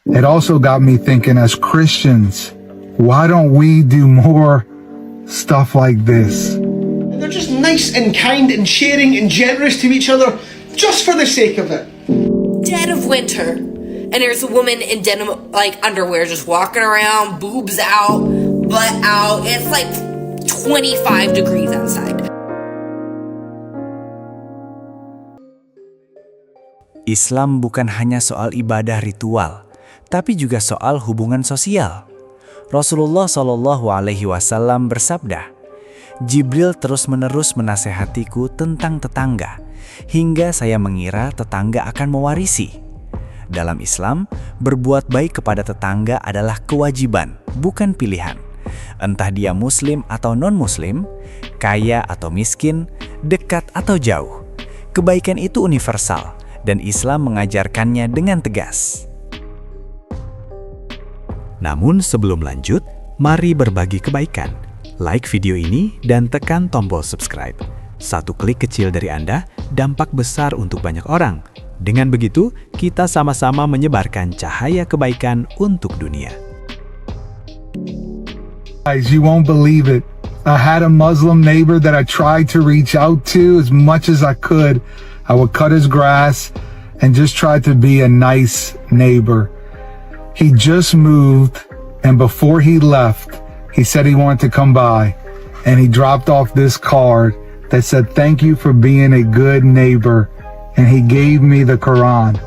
It also got me thinking, as Christians, why don't we do more stuff like this? They're just nice and kind and sharing and generous to each other just for the sake of it. Dead of winter, and there's a woman in denim underwear just walking around, boobs out, butt out. It's like 25 degrees outside. Islam bukan hanya soal ibadah ritual, tapi juga soal hubungan sosial. Rasulullah Shallallahu Alaihi Wasallam bersabda, Jibril terus-menerus menasehatiku tentang tetangga, hingga saya mengira tetangga akan mewarisi. Dalam Islam, berbuat baik kepada tetangga adalah kewajiban, bukan pilihan. Entah dia muslim atau non-muslim, kaya atau miskin, dekat atau jauh. Kebaikan itu universal, dan Islam mengajarkannya dengan tegas. Namun sebelum lanjut, mari berbagi kebaikan. Like video ini dan tekan tombol subscribe. Satu klik kecil dari Anda, dampak besar untuk banyak orang. Dengan begitu, kita sama-sama menyebarkan cahaya kebaikan untuk dunia. Guys, you won't believe it. I had a Muslim neighbor that I tried to reach out to as much as I could. I would cut his grass and just try to be a nice neighbor. He just moved, and before he left, he said he wanted to come by, and he dropped off this card that said, "Thank you for being a good neighbor," and he gave me the Quran.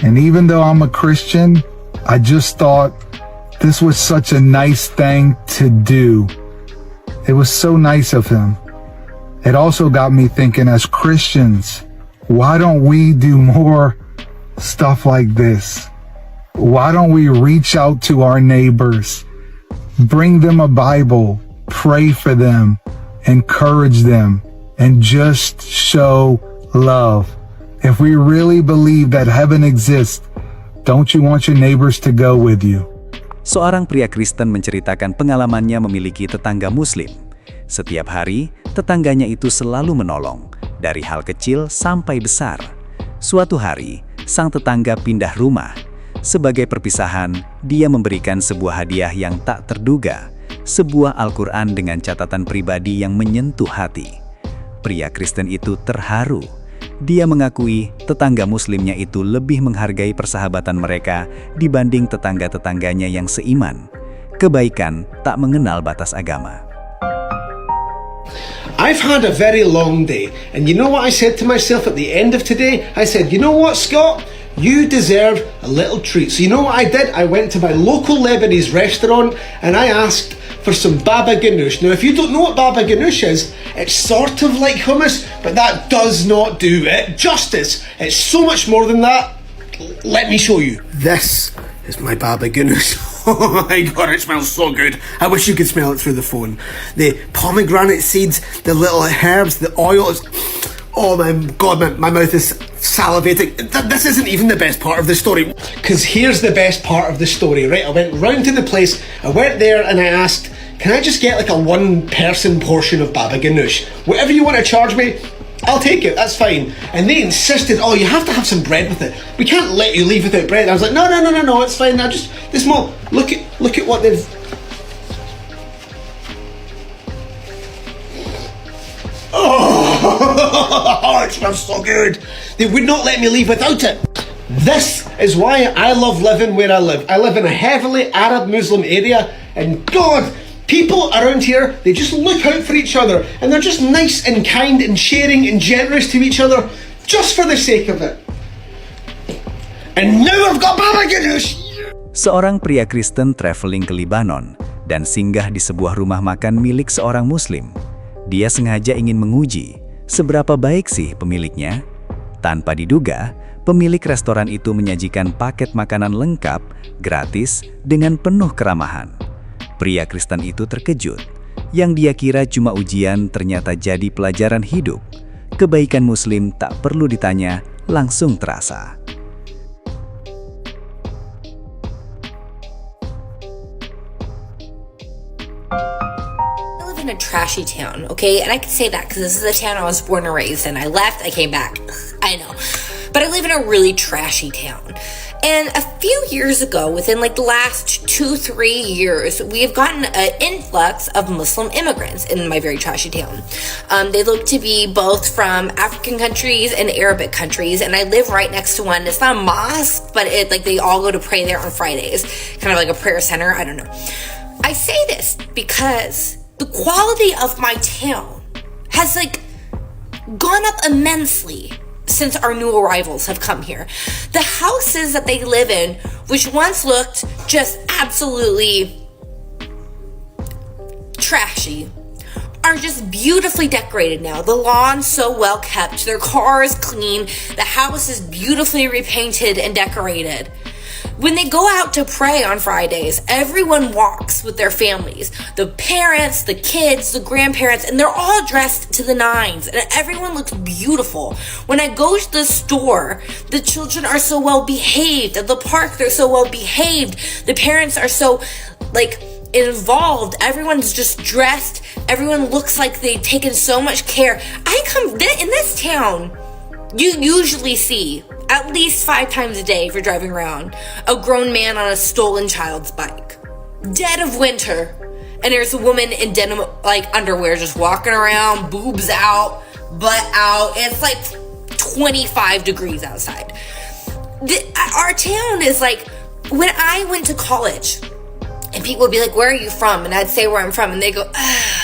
And even though I'm a Christian, I just thought this was such a nice thing to do. It was so nice of him. It also got me thinking, as Christians, why don't we do more stuff like this? Why don't we reach out to our neighbors, bring them a Bible, pray for them, encourage them, and just show love? If we really believe that heaven exists, don't you want your neighbors to go with you? Seorang pria Kristen menceritakan pengalamannya memiliki tetangga Muslim. Setiap hari, tetangganya itu selalu menolong, dari hal kecil sampai besar. Suatu hari, sang tetangga pindah rumah. Sebagai perpisahan, dia memberikan sebuah hadiah yang tak terduga, sebuah Al-Quran dengan catatan pribadi yang menyentuh hati. Pria Kristen itu terharu. Dia mengakui tetangga Muslimnya itu lebih menghargai persahabatan mereka dibanding tetangga-tetangganya yang seiman. Kebaikan tak mengenal batas agama. I've had a very long day, and you know what I said to myself at the end of today? I said, you know what, Scott? You deserve a little treat. So you know what I did? I went to my local Lebanese restaurant and I asked for some baba ganoush. Now, if you don't know what baba ganoush is, it's sort of like hummus, but that does not do it justice. It's so much more than that. Let me show you. This is my baba ganoush. Oh my god, it smells so good. I wish you could smell it through the phone. The pomegranate seeds, the little herbs, the oil is... Oh my god, my mouth is salivating. This isn't even the best part of the story. Because here's the best part of the story, right? I went round to the place, I went there and I asked, can I just get like a one-person portion of baba ganoush? Whatever you want to charge me, I'll take it, that's fine. And they insisted, oh, you have to have some bread with it. We can't let you leave without bread. I was like, no, it's fine. Now just, this small, look at what they've... Oh, it smells so good. They would not let me leave without it. This is why I love living where I live. I live in a heavily Arab Muslim area, and God, people around here, they just look out for each other, and they're just nice and kind and sharing and generous to each other just for the sake of it. And now I've got baba ganoush. Seorang pria Kristen traveling ke Lebanon dan singgah di sebuah rumah makan milik seorang Muslim. Dia sengaja ingin menguji seberapa baik sih pemiliknya. Tanpa diduga, pemilik restoran itu menyajikan paket makanan lengkap, gratis, dengan penuh keramahan. Pria Kristen itu terkejut. Yang dia kira cuma ujian ternyata jadi pelajaran hidup. Kebaikan Muslim tak perlu ditanya, langsung terasa. In a trashy town, okay? And I can say that because this is the town I was born and raised in. I left, I came back. I know. But I live in a really trashy town. And a few years ago, within like the last 2-3 years, we have gotten an influx of Muslim immigrants in my very trashy town. They look to be both from African countries and Arabic countries, and I live right next to one. It's not a mosque, but they all go to pray there on Fridays, kind of like a prayer center. I don't know. I say this because the quality of my town has gone up immensely since our new arrivals have come here. The houses that they live in, which once looked just absolutely trashy, are just beautifully decorated now. The lawn's so well kept, their car is clean, the house is beautifully repainted and decorated. When they go out to pray on Fridays, everyone walks with their families. The parents, the kids, the grandparents, and they're all dressed to the nines, and everyone looks beautiful. When I go to the store, the children are so well behaved. At the park, they're so well behaved. The parents are so, involved. Everyone's just dressed. Everyone looks like they've taken so much care. In this town, you usually see at least 5 times a day if you're driving around a grown man on a stolen child's bike. Dead of winter, and there's a woman in denim underwear just walking around, boobs out, butt out, and it's 25 degrees outside. Our town is when I went to college, and people would be like, "Where are you from?" And I'd say where I'm from, and they go, "Oh,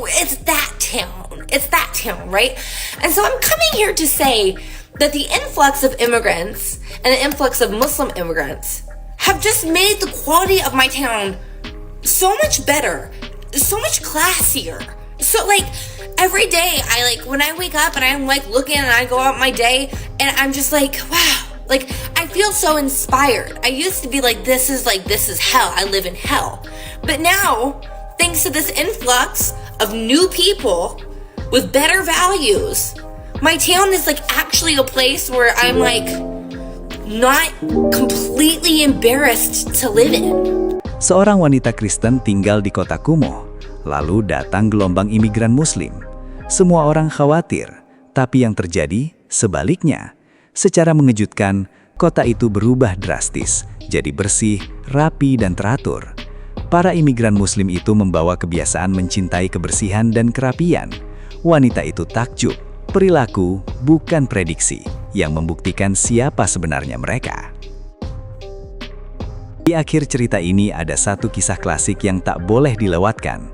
it's that town. It's that town, right?" And so I'm coming here to say that the influx of immigrants and the influx of Muslim immigrants have just made the quality of my town so much better, so much classier. So every day when I wake up and I'm looking and I go out my day and I'm just wow, I feel so inspired. I used to be this is hell. I live in hell. But now, thanks to this influx of new people with better values, my town is actually a place where I'm not completely embarrassed to live in. Seorang wanita Kristen tinggal di kota kumuh, lalu datang gelombang imigran Muslim. Semua orang khawatir, tapi yang terjadi sebaliknya. Secara mengejutkan, kota itu berubah drastis, jadi bersih, rapi, dan teratur. Para imigran Muslim itu membawa kebiasaan mencintai kebersihan dan kerapian. Wanita itu takjub, perilaku bukan prediksi, yang membuktikan siapa sebenarnya mereka. Di akhir cerita ini ada satu kisah klasik yang tak boleh dilewatkan.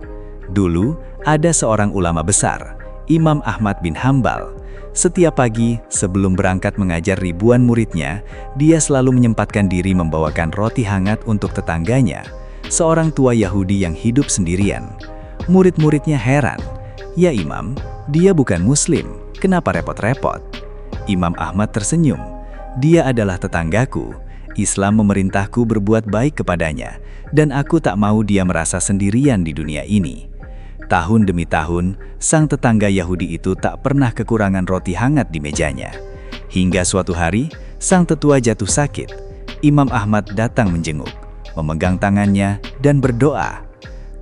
Dulu, ada seorang ulama besar, Imam Ahmad bin Hambal. Setiap pagi, sebelum berangkat mengajar ribuan muridnya, dia selalu menyempatkan diri membawakan roti hangat untuk tetangganya, seorang tua Yahudi yang hidup sendirian. Murid-muridnya heran, "Ya Imam, dia bukan Muslim, kenapa repot-repot?" Imam Ahmad tersenyum, "Dia adalah tetanggaku. Islam memerintahku berbuat baik kepadanya, dan aku tak mau dia merasa sendirian di dunia ini." Tahun demi tahun, sang tetangga Yahudi itu tak pernah kekurangan roti hangat di mejanya. Hingga suatu hari, sang tetua jatuh sakit. Imam Ahmad datang menjenguk, memegang tangannya, dan berdoa.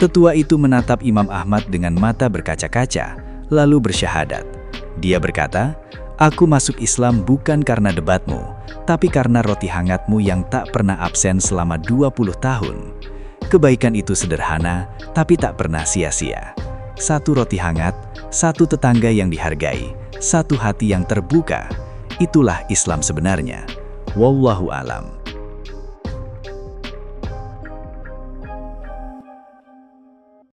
Tetua itu menatap Imam Ahmad dengan mata berkaca-kaca, lalu bersyahadat. Dia berkata, "Aku masuk Islam bukan karena debatmu, tapi karena roti hangatmu yang tak pernah absen selama 20 tahun. Kebaikan itu sederhana, tapi tak pernah sia-sia. Satu roti hangat, satu tetangga yang dihargai, satu hati yang terbuka. Itulah Islam sebenarnya. Wallahu alam."